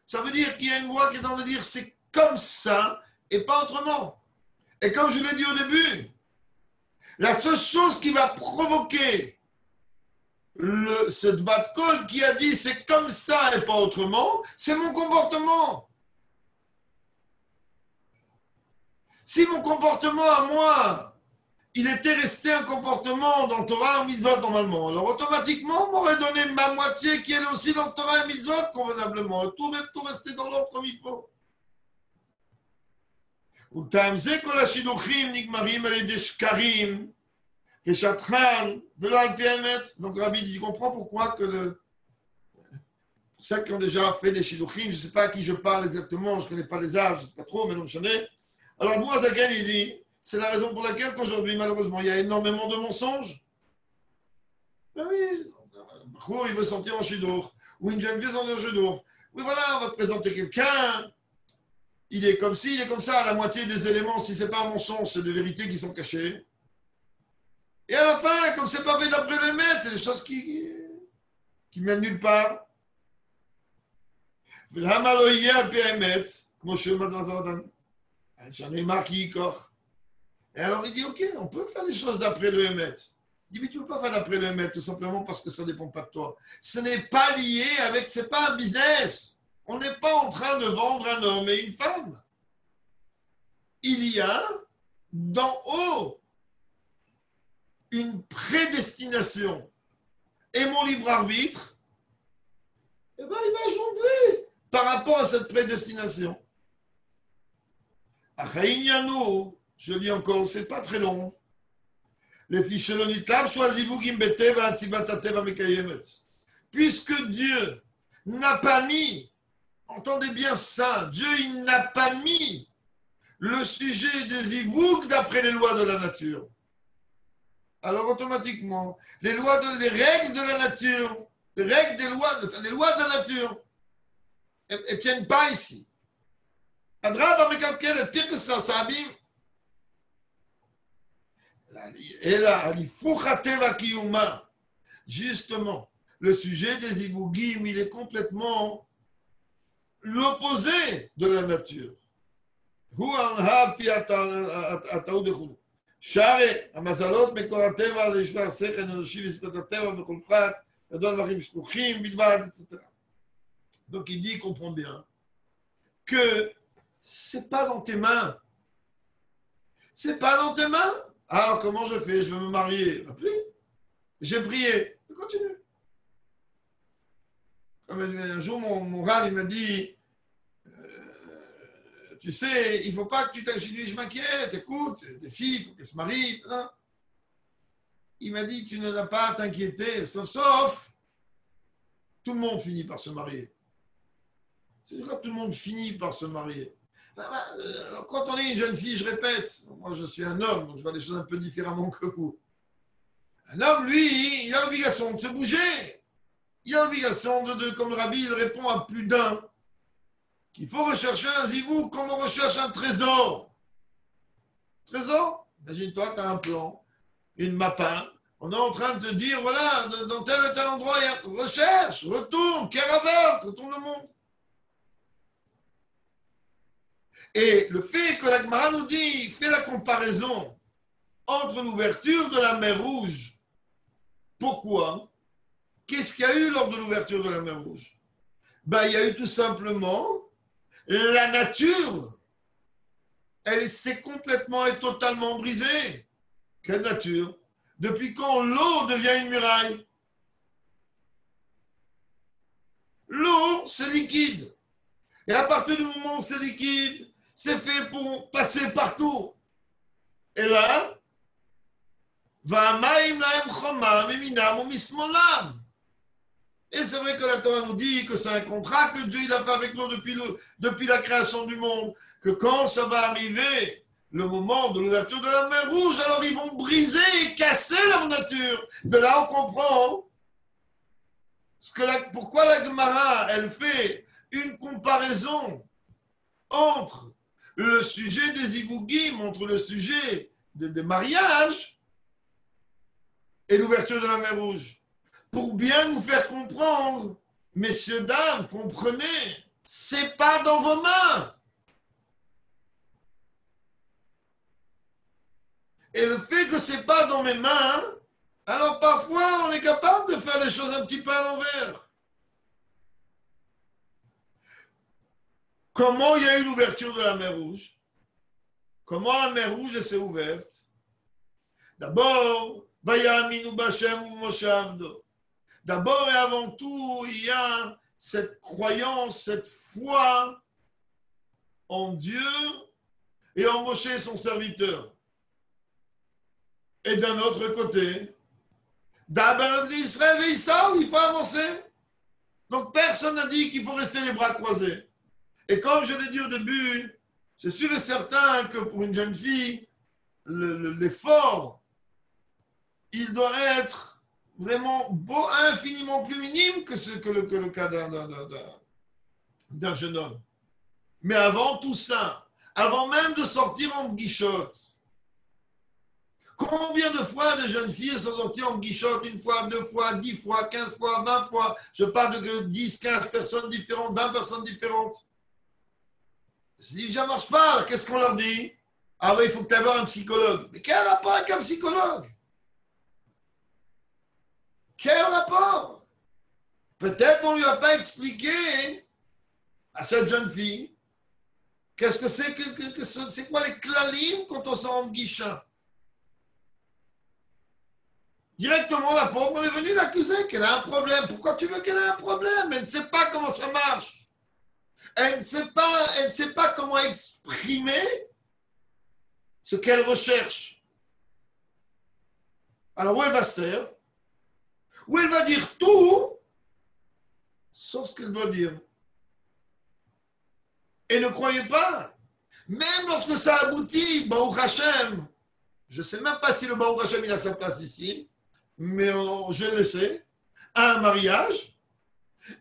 Ça veut dire qu'il y a une voix qui est dans le dire c'est comme ça et pas autrement. Et comme je l'ai dit au début, la seule chose qui va provoquer cette bat kol qui a dit c'est comme ça et pas autrement, c'est mon comportement. Si mon comportement à moi, il était resté un comportement dans Torah et Mitzvot normalement. Alors automatiquement, on m'aurait donné ma moitié qui est aussi dans Torah et Mitzvot convenablement. Tout restait dans l'ordre comme il faut. Donc Rabbi dit, tu comprends pourquoi que ceux qui ont déjà fait des shidduchim, je ne sais pas à qui je parle exactement, je ne connais pas les âges, je ne sais pas trop, mais non, je connais. Alors Moazaken, il dit, c'est la raison pour laquelle qu'aujourd'hui, malheureusement, il y a énormément de mensonges. Ben oui, il veut sortir en shidduch, ou une jeune fille en shidduch. Oui, voilà, on va te présenter quelqu'un, il est comme ci, il est comme ça, la moitié des éléments, si ce n'est pas un mensonge, c'est des vérités qui sont cachées. Et à la fin, comme c'est pas fait d'après le maître, c'est des choses qui mènent nulle part. J'en ai marre qui y corps. Et alors il dit, ok, on peut faire les choses d'après le Hémet. Il dit, mais tu ne peux pas faire d'après le Hémet, tout simplement parce que ça ne dépend pas de toi. Ce n'est pas lié avec, ce n'est pas un business. On n'est pas en train de vendre un homme et une femme. Il y a d'en haut une prédestination. Et mon libre arbitre, eh ben, il va jongler par rapport à cette prédestination. Achaïnianou, je lis encore, c'est pas très long. Puisque Dieu n'a pas mis, entendez bien ça, Dieu il n'a pas mis le sujet des zivouk d'après les lois de la nature. Alors automatiquement, les règles de la nature, les règles des lois, les lois de la nature, elles ne tiennent pas ici. Adraba mekalkel est pire que ça abîme. Et là, justement, le sujet des Ivougim, il est complètement l'opposé de la nature. שהרי המזלות מקור הטבע לשבר שכל אנושי ושפת הטבע בכל פרט, גדול דברים שלוחים בלבד, etc. Donc il dit, comprends bien, que c'est pas dans tes mains. C'est pas dans tes mains. Alors comment je fais? Je veux me marier. Prie. J'ai prié. Continue. Comme un jour, mon râle, il m'a dit, tu sais, il ne faut pas que tu t'inquiètes, je m'inquiète, écoute, des filles, il faut qu'elles se marient. Hein. Il m'a dit, tu ne l'as pas à t'inquiéter, sauf, tout le monde finit par se marier. C'est vrai que tout le monde finit par se marier. Alors, quand on est une jeune fille, je répète, moi je suis un homme, donc je vois les choses un peu différemment que vous. Un homme, lui, il a l'obligation de se bouger. Il a l'obligation comme le rabbi, il répond à plus d'un, qu'il faut rechercher un zivou comme on recherche un trésor. Trésor? Imagine-toi, tu as un plan, une mappa, on est en train de te dire, voilà, dans tel et tel endroit, il y a recherche, retourne, Kéravel, retourne le monde. Et le fait que la Gemara nous dit, fait la comparaison entre l'ouverture de la mer Rouge. Pourquoi? Qu'est-ce qu'il y a eu lors de l'ouverture de la mer Rouge? Ben, il y a eu tout simplement la nature. Elle s'est complètement et totalement brisée. Quelle nature? Depuis quand l'eau devient une muraille? L'eau, c'est liquide. Et à partir du moment où c'est liquide, c'est fait pour passer partout. Et là, et c'est vrai que la Torah nous dit que c'est un contrat que Dieu il a fait avec nous depuis la création du monde, que quand ça va arriver, le moment de l'ouverture de la mer Rouge, alors ils vont briser et casser leur nature. De là, on comprend pourquoi la Gemara, elle fait une comparaison entre le sujet des Ivougim, entre le sujet des mariages et l'ouverture de la mer Rouge. Pour bien nous faire comprendre, messieurs, dames, comprenez, c'est pas dans vos mains. Et le fait que c'est pas dans mes mains, alors parfois on est capable de faire les choses un petit peu à l'envers. Comment il y a eu l'ouverture de la mer Rouge? Comment la mer Rouge s'est ouverte? D'abord, Vayaminu Bashem ou Moshavdo. D'abord et avant tout, il y a cette croyance, cette foi en Dieu et en Moshe, son serviteur. Et d'un autre côté, d'Abraham d'Israël et Issa, il faut avancer. Donc personne n'a dit qu'il faut rester les bras croisés. Et comme je l'ai dit au début, c'est sûr et certain que pour une jeune fille, l'effort, il doit être vraiment infiniment plus minime que le cas d'un jeune homme. Mais avant tout ça, avant même de sortir en guichotte, combien de fois des jeunes filles sont sorties en guichotte, une fois, 2 fois, 10 fois, 15 fois, 20 fois? Je parle de 10, 15 personnes différentes, 20 personnes différentes. Si ça ne marche pas, qu'est-ce qu'on leur dit? Ah oui, il faut que tu ailles voir un psychologue. Mais quel rapport avec un psychologue? Quel rapport? Peut-être qu'on ne lui a pas expliqué à cette jeune fille qu'est-ce que c'est c'est quoi les clalim quand on sort en guichin. Directement, la pauvre, on est venu l'accuser qu'elle a un problème. Pourquoi tu veux qu'elle ait un problème? Elle ne sait pas comment ça marche. Elle ne sait pas comment exprimer ce qu'elle recherche. Alors où elle va se taire? Où elle va dire tout, sauf ce qu'elle doit dire. Et ne croyez pas, même lorsque ça aboutit, Baruch Hashem, je ne sais même pas si le Baruch Hashem il a sa place ici, mais je le sais, à un mariage,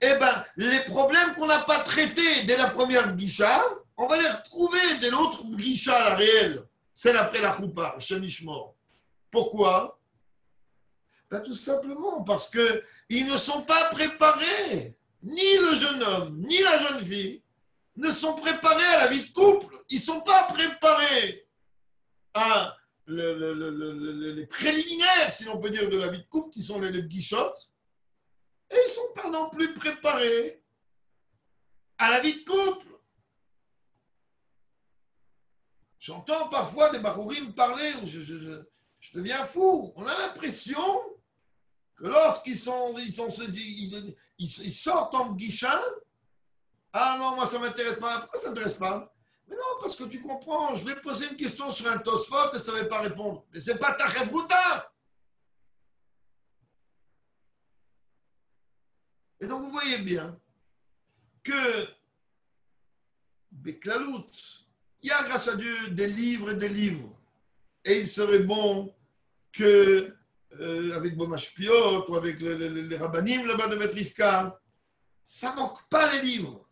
eh ben, les problèmes qu'on n'a pas traités dès la première guicha, on va les retrouver dès l'autre guicha, la réelle, celle après la choupa, Shem Ishmor. Pourquoi? Ben, tout simplement parce qu'ils ne sont pas préparés, ni le jeune homme, ni la jeune fille, ne sont préparés à la vie de couple. Ils ne sont pas préparés à les préliminaires, si l'on peut dire, de la vie de couple, qui sont les guichottes. Et ils ne sont pas non plus préparés à la vie de couple. J'entends parfois des barourim parler où je deviens fou. On a l'impression que lorsqu'ils ils sortent en guichin, ah non, moi ça ne m'intéresse pas. Pourquoi ça ne t'intéresse pas? Mais non, parce que tu comprends, je vais poser une question sur un Tosfot et ça ne va pas répondre. Mais ce n'est pas ta Chevruta. Et donc vous voyez bien que Beklalout, il y a grâce à Dieu des livres et des livres. Et il serait bon que, avec Bomashpiot ou avec les rabbanim là-bas de Metrivka, ça ne manque pas les livres.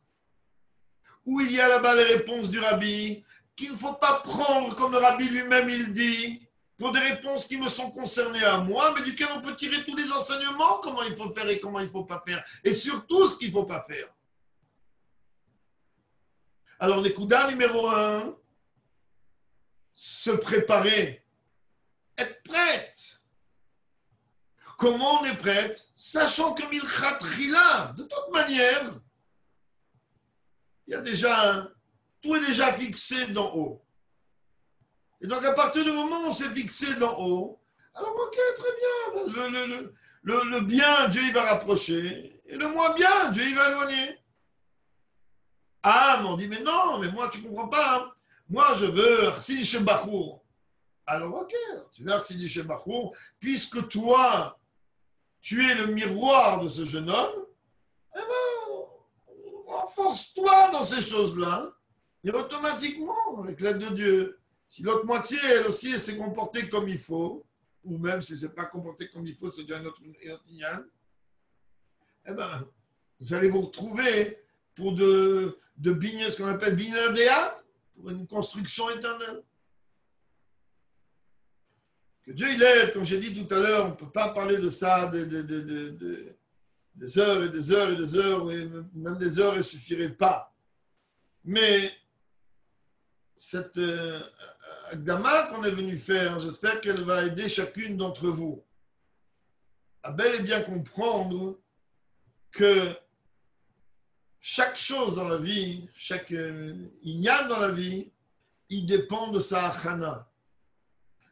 Où il y a là-bas les réponses du rabbi, qu'il ne faut pas prendre, comme le rabbi lui-même il dit, pour des réponses qui me sont concernées à moi, mais duquel on peut tirer tous les enseignements, comment il faut faire et comment il ne faut pas faire, et surtout ce qu'il ne faut pas faire. Alors, Nekuda numéro 1, se préparer, être prête. Comment on est prête? Sachant que Milchat Rila, de toute manière, il y a déjà, tout est déjà fixé d'en haut. Et donc, à partir du moment où on s'est fixé d'en haut, alors ok, très bien, le bien, Dieu il va rapprocher, et le moins bien, Dieu il va éloigner. Ah, mais on dit, mais non, mais moi, tu comprends pas, hein. Moi, je veux Arsini Shebachour. Alors, ok, tu veux Arsini Shebachour, puisque toi, tu es le miroir de ce jeune homme, eh ben, renforce-toi dans ces choses-là, et automatiquement, avec l'aide de Dieu, si l'autre moitié, elle aussi, elle s'est comportée comme il faut, ou même si elle ne s'est pas comportée comme il faut, c'est déjà notre ignan, eh ben, vous allez vous retrouver pour de ce qu'on appelle binadéat, pour une construction éternelle. Que Dieu il aide, comme j'ai dit tout à l'heure, on ne peut pas parler de ça des heures et des heures et des heures, et même des heures ne suffiraient pas. Mais cette Agdama qu'on est venu faire, j'espère qu'elle va aider chacune d'entre vous à bel et bien comprendre que chaque chose dans la vie, chaque inyan dans la vie, il dépend de sa achana.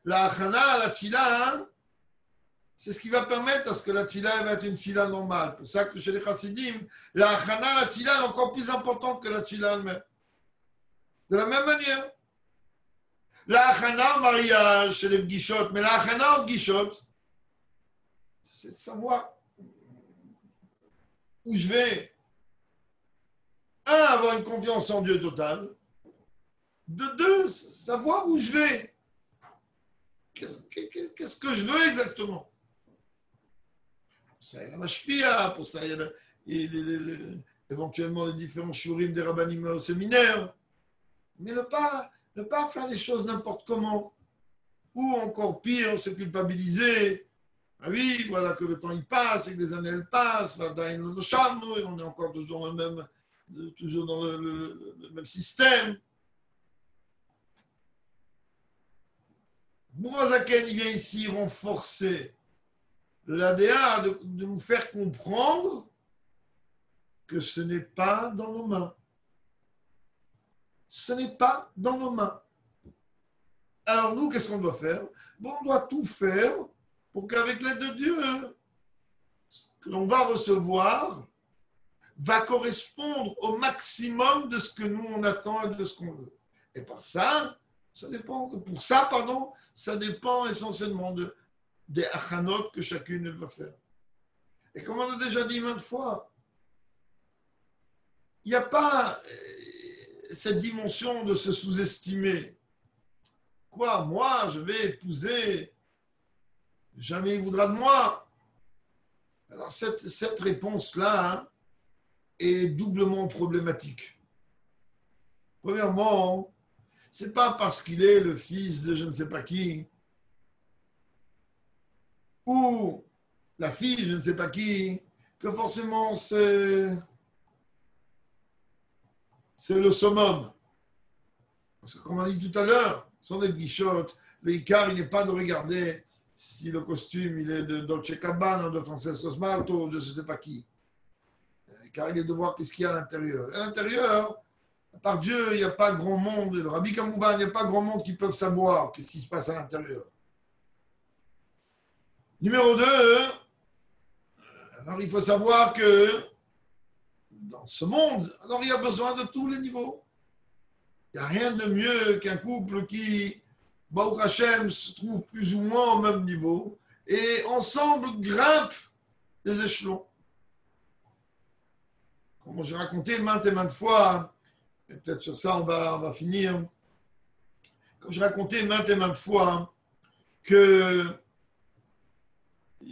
La achana, la tfila, c'est ce qui va permettre à ce que la tfila va être une tfila normale. C'est pour ça que chez les chassidim, la achana, la tfila est encore plus importante que la tfila elle-même. De la même manière. La achana en mariage, chez les guichottes, mais la achana en guichotte, c'est de savoir où je vais. Un, avoir une confiance en Dieu totale. De deux, savoir où je vais. Qu'est-ce que je veux exactement? Pour ça, il y a la mashpia, pour ça, il y a éventuellement les différents shurim des rabbanim au séminaire. Mais ne pas faire les choses n'importe comment. Ou encore pire, se culpabiliser. Ah oui, voilà que le temps il passe et que les années elles passent. On est encore toujours dans le même système. Bourazaken, il vient ici renforcer l'ADA de nous faire comprendre que ce n'est pas dans nos mains. Ce n'est pas dans nos mains. Alors nous, qu'est-ce qu'on doit faire? Bon, on doit tout faire pour qu'avec l'aide de Dieu, ce que l'on va recevoir va correspondre au maximum de ce que nous on attend et de ce qu'on veut. Et par ça, ça dépend essentiellement de des achanot que chacune elle va faire. Et comme on a déjà dit maintes fois, il n'y a pas cette dimension de se sous-estimer. Quoi, moi, je vais épouser, jamais il voudra de moi. Alors cette réponse-là hein, est doublement problématique. Premièrement, c'est pas parce qu'il est le fils de je ne sais pas qui, ou la fille de je ne sais pas qui, que forcément c'est le summum. Parce que comme on a dit tout à l'heure, sans être guichotte, le Icar, il n'est pas de regarder si le costume il est de Dolce Gabbana, de Francesco Smalto, je ne sais pas qui. Car il est de voir qu'est-ce qu'il y a à l'intérieur. À l'intérieur, par Dieu, il n'y a pas grand monde, le Rabbi Kamouvan, il n'y a pas grand monde qui peut savoir qu'est-ce qui se passe à l'intérieur. Numéro 2, alors il faut savoir que dans ce monde, alors il y a besoin de tous les niveaux. Il n'y a rien de mieux qu'un couple qui, Baruch Hashem, se trouve plus ou moins au même niveau et ensemble grimpe les échelons. Comme j'ai raconté maintes et maintes fois, et peut-être sur ça on va finir, comme j'ai raconté maintes et maintes fois que à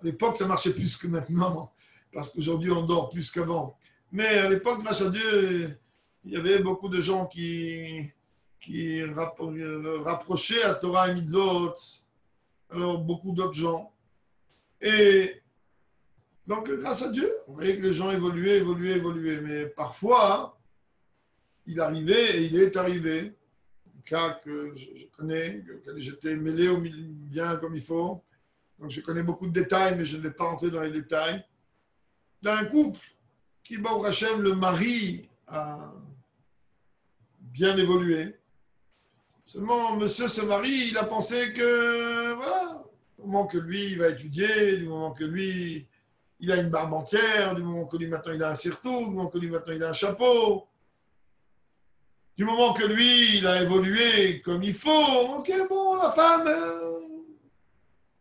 l'époque ça marchait plus que maintenant, parce qu'aujourd'hui on dort plus qu'avant. Mais à l'époque, grâce à Dieu, il y avait beaucoup de gens qui rapprochaient à Torah et Mitzvot, alors beaucoup d'autres gens. Et donc, grâce à Dieu, on voyait que les gens évoluaient. Mais parfois, il arrivait et il est arrivé, un cas que je connais, auquel j'étais mêlé bien comme il faut. Donc, je connais beaucoup de détails, mais je ne vais pas rentrer dans les détails. D'un couple qui, Baruch Hashem, le mari a bien évolué. Seulement, monsieur se marie, il a pensé que, voilà, du moment que lui, il va étudier, du moment que lui, il a une barbe entière, du moment que lui, maintenant, il a un surtout, du moment que lui, maintenant, il a un chapeau, du moment que lui, il a évolué comme il faut, ok, bon, la femme,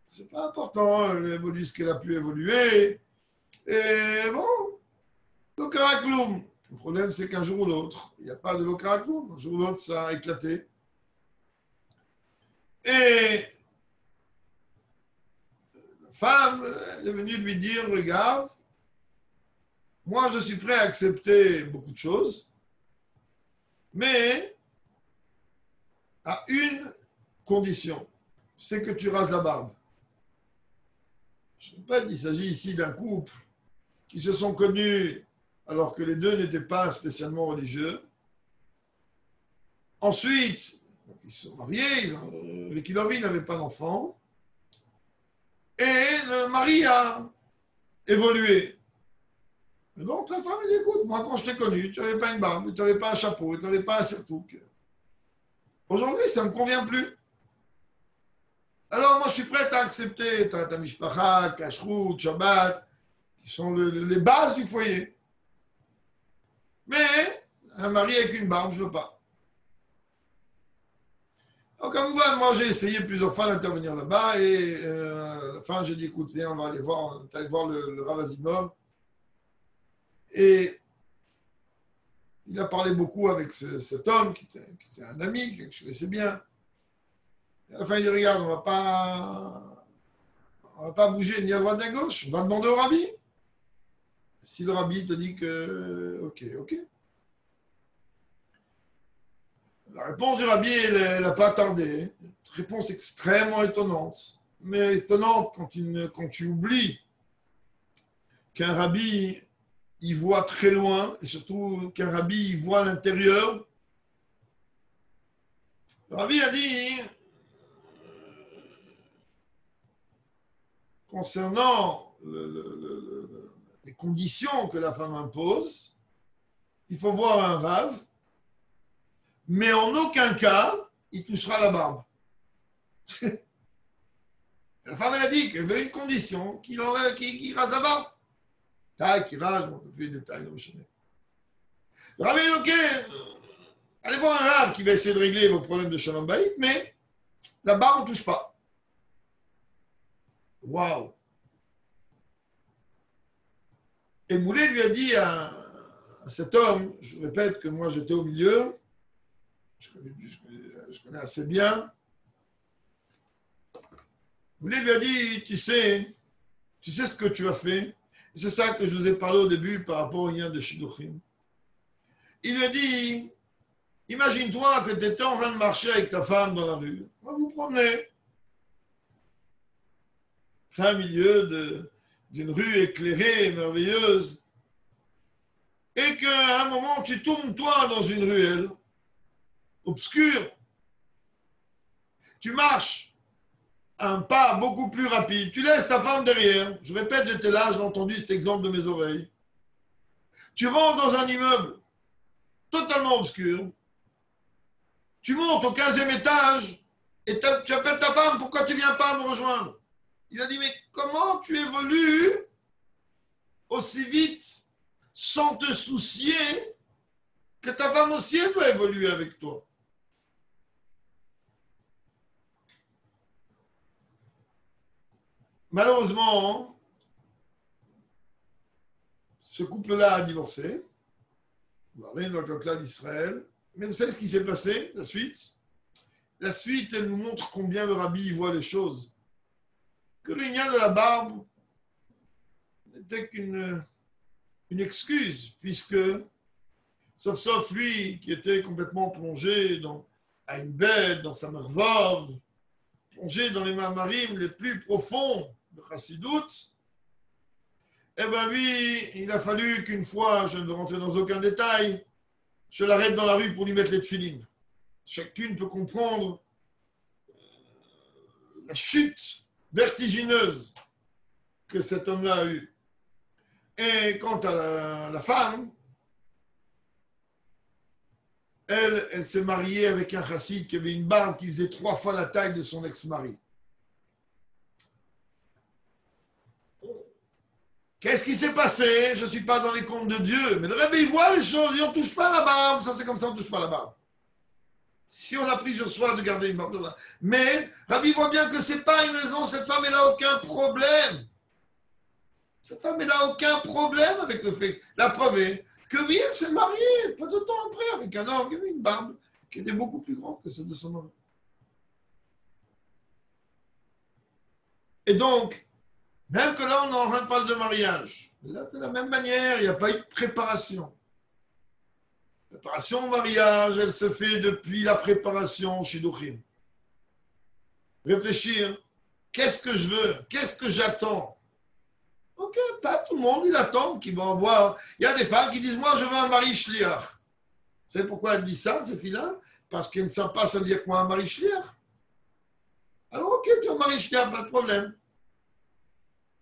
c'est pas important, elle évolue ce qu'elle a pu évoluer, et bon, l'Okarakloum. Le problème, c'est qu'un jour ou l'autre, il n'y a pas de l'Okarakloum, un jour ou l'autre, ça a éclaté. Et la femme est venue lui dire, regarde, moi je suis prêt à accepter beaucoup de choses, mais à une condition, c'est que tu rases la barbe. Je ne sais pas qu'il s'agit ici d'un couple qui se sont connus alors que les deux n'étaient pas spécialement religieux. Ensuite, ils se sont mariés, avec Ilovi n'avait pas d'enfant, et le mari a évolué. Et donc la femme a dit, écoute, moi quand je t'ai connu, tu n'avais pas une barbe, tu n'avais pas un chapeau, tu n'avais pas un surtout. Aujourd'hui, ça ne me convient plus. Alors moi, je suis prête à accepter ta mishpacha, kashrut, shabbat, qui sont les bases du foyer. Mais un mari avec une barbe, je ne veux pas. Donc, à moi, j'ai essayé plusieurs fois d'intervenir là-bas et à la fin, j'ai dit, écoute, viens, on va aller voir, on est allé voir le Rav Azimov. Et il a parlé beaucoup avec cet homme qui était un ami, que je connaissais bien. Et à la fin, il dit, regarde, on va pas bouger ni à droite ni à gauche, on va demander au rabbi. Si le rabbi te dit que, ok. La réponse du rabbi, elle n'a pas tardé. Réponse extrêmement étonnante. Mais étonnante quand tu oublies qu'un rabbi, il voit très loin, et surtout qu'un rabbi, il voit l'intérieur. Le rabbi a dit, concernant les conditions que la femme impose, il faut voir un rave, mais en aucun cas, il touchera la barbe. La femme, elle a dit qu'elle veut une condition, qu'il rase la barbe. Tac, il rase, on ne peut plus de détails. Le rabbi dit, ok, allez voir un rave qui va essayer de régler vos problèmes de shalom bayit, mais la barbe, on ne touche pas. Waouh! Et Moulet lui a dit à cet homme, je répète que moi j'étais au milieu, je connais assez bien. Moulet lui a dit, tu sais ce que tu as fait? C'est ça que je vous ai parlé au début par rapport au lien de Shidduchim. Il lui a dit, imagine-toi que tu étais en train de marcher avec ta femme dans la rue. Vous vous promenez. Plein milieu d'une rue éclairée, merveilleuse. Et qu'à un moment, tu tournes toi dans une ruelle obscure. Tu marches un pas beaucoup plus rapide. Tu laisses ta femme derrière. Je répète, j'étais là, j'ai entendu cet exemple de mes oreilles. Tu rentres dans un immeuble totalement obscur. Tu montes au 15e étage et tu appelles ta femme, pourquoi tu ne viens pas me rejoindre? Il a dit, mais comment tu évolues aussi vite sans te soucier que ta femme aussi elle doit évoluer avec toi? Malheureusement, ce couple-là a divorcé. On va aller dans le peuple d'Israël. Mais vous savez ce qui s'est passé, la suite? La suite, elle nous montre combien le rabbi voit les choses. Que le lien de la barbe n'était qu'une excuse, puisque, sauf lui, qui était complètement plongé à une bête, dans sa mervave, plongé dans les mamarim les plus profonds de Chassidout, eh bien lui, il a fallu qu'une fois, je ne veux rentrer dans aucun détail, je l'arrête dans la rue pour lui mettre les tefilines. Chacune peut comprendre la chute vertigineuse que cet homme-là a eue. Et quant à la femme, elle s'est mariée avec un chassid qui avait une barbe qui faisait 3 fois la taille de son ex-mari. Qu'est-ce qui s'est passé? Je ne suis pas dans les comptes de Dieu. Mais le Rebbe, il voit les choses. On ne touche pas à la barbe. Ça, c'est comme ça, on ne touche pas à la barbe. Si on a pris sur soi de garder une barbe. Mais Rabbi voit bien que ce n'est pas une raison. Cette femme, elle n'a aucun problème. Cette femme, elle n'a aucun problème avec le fait. La preuve est que oui, elle s'est mariée peu de temps après avec un homme qui avait une barbe qui était beaucoup plus grande que celle de son mari. Et donc, même que là, on en train de mariage. Là, de la même manière, il n'y a pas eu de préparation. La préparation au mariage, elle se fait depuis la préparation chez Shidduchim. Réfléchir. Qu'est-ce que je veux? Qu'est-ce que j'attends? Ok, pas tout le monde, il attend qu'ils vont voir. Il y a des femmes qui disent, moi, je veux un mari shliach. Vous savez pourquoi elles disent ça, ces filles-là? Parce qu'elles ne savent pas se dire quoi un mari shliach. Alors, ok, tu as un mari shliach, pas de problème.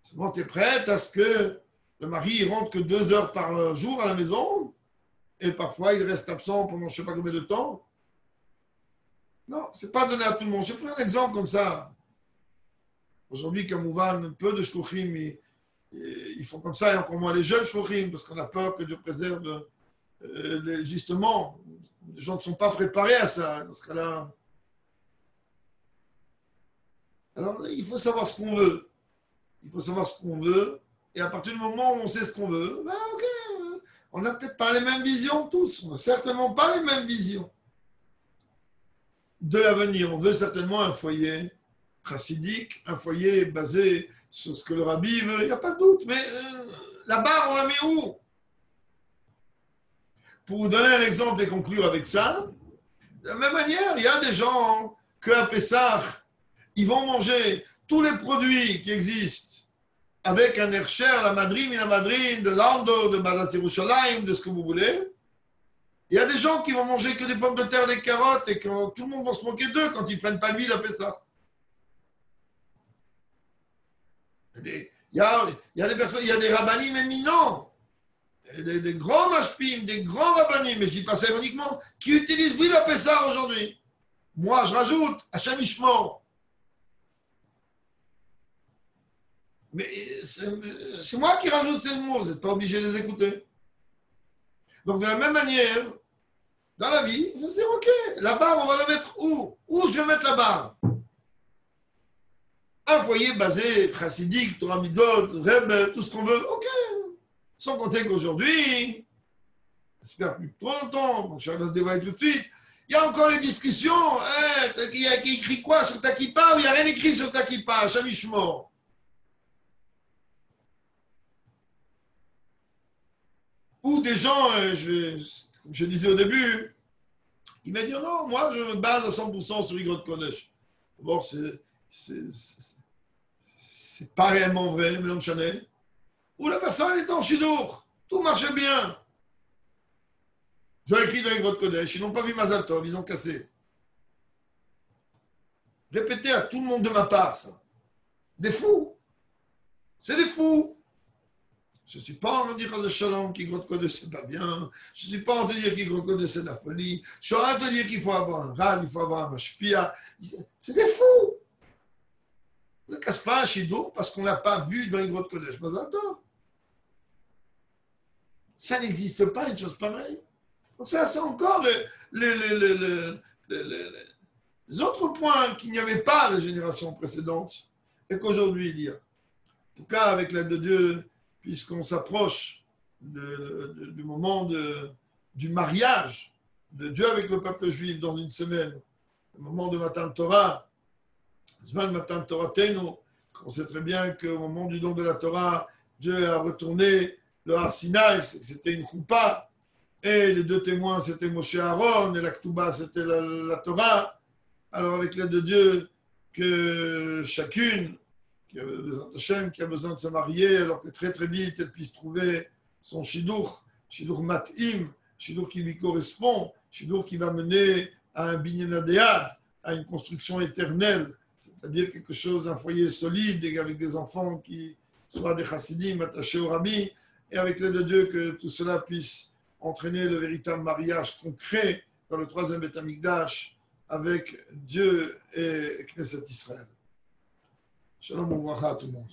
C'est bon, tu es prête à ce que le mari il rentre que 2 heures par jour à la maison et parfois il reste absent pendant je ne sais pas combien de temps. Non, ce n'est pas donné à tout le monde. J'ai pris un exemple comme ça. Aujourd'hui, Kamouvan, peu de shluchim, ils font comme ça, et encore moins les jeunes shluchim, parce qu'on a peur que Dieu préserve justement. Les gens ne sont pas préparés à ça. Dans ce cas-là. Alors, il faut savoir ce qu'on veut. Il faut savoir ce qu'on veut. Et à partir du moment où on sait ce qu'on veut, ben ok, on n'a peut-être pas les mêmes visions tous. On n'a certainement pas les mêmes visions de l'avenir. On veut certainement un foyer chassidique, un foyer basé sur ce que le rabbi veut. Il n'y a pas de doute. Mais la barre, on la met où? Pour vous donner un exemple et conclure avec ça, de la même manière, il y a des gens qu'à Pessah, ils vont manger tous les produits qui existent avec un Hersher, la madrine, de Landor, de Badat Yerushalayim, de ce que vous voulez. Il y a des gens qui vont manger que des pommes de terre, des carottes, et que tout le monde va se moquer d'eux quand ils ne prennent pas l'huile à Pessah. Il y a des personnes, il y a des rabbanim éminents, des grands mashpim, des grands rabbanim, mais je dis pas ça ironiquement, qui utilisent l'huile à Pessah aujourd'hui. Moi, je rajoute, Hachem Ishmor. Mais c'est moi qui rajoute ces mots, vous n'êtes pas obligé de les écouter. Donc, de la même manière, dans la vie, il faut se dire, ok, la barre, on va la mettre où? Où je vais mettre la barre? Un foyer basé, chassidique, Torah Midot, Rebbe, tout ce qu'on veut, ok. Sans compter qu'aujourd'hui, j'espère plus trop longtemps, donc ça va se dévoiler tout de suite, il y a encore les discussions, il y a qui écrit quoi sur ta kippa ou il n'y a rien écrit sur ta kippa, Shamishmor. Ou des gens, comme je disais au début, il m'a dit non, moi je me base à 100% sur Igrot Kodesh. D'abord, c'est pas réellement vrai, mais l'homme Chanel. Ou la personne est en Shidour, tout marchait bien. Ils ont écrit dans Igrot Kodesh, ils n'ont pas vu Mazal Tov, ils ont cassé. Répétez à tout le monde de ma part, ça. Des fous. C'est des fous. Je ne suis pas en train de dire à Shalom qu'Igrot Kodesh c'est pas bien. Je ne suis pas en train de dire qu'Igrot Kodesh c'est de la folie. Je suis en train de dire qu'il faut avoir un râle, il faut avoir un mashpia. C'est des fous. Ne casse pas un shidour parce qu'on n'a pas vu dans Igrot Kodesh. Mazal Tov. Ça n'existe pas une chose pareille. Donc ça, c'est encore les autres points qu'il n'y avait pas les générations précédentes et qu'aujourd'hui il y a. En tout cas, avec l'aide de Dieu, puisqu'on s'approche du moment du mariage de Dieu avec le peuple juif dans une semaine, le moment de Matan Torah, Zman Matan Torah Tenu, on sait très bien qu'au moment du don de la Torah, Dieu a retourné le Har Sinaï, c'était une choupa, et les deux témoins, c'était Moshe et Aaron, et la Ktuba, c'était la Torah. Alors, avec l'aide de Dieu, que chacune qui a besoin de se marier, alors que très très vite, elle puisse trouver son shidour mat'im, shidour qui lui correspond, shidour qui va mener à un binyan adéad, à une construction éternelle, c'est-à-dire quelque chose d'un foyer solide, et avec des enfants qui soient des chassidim attachés au rabbi, et avec l'aide de Dieu, que tout cela puisse entraîner le véritable mariage concret dans le troisième Beth Amikdash avec Dieu et Knesset Israël. Shalom uvracha à tout le monde.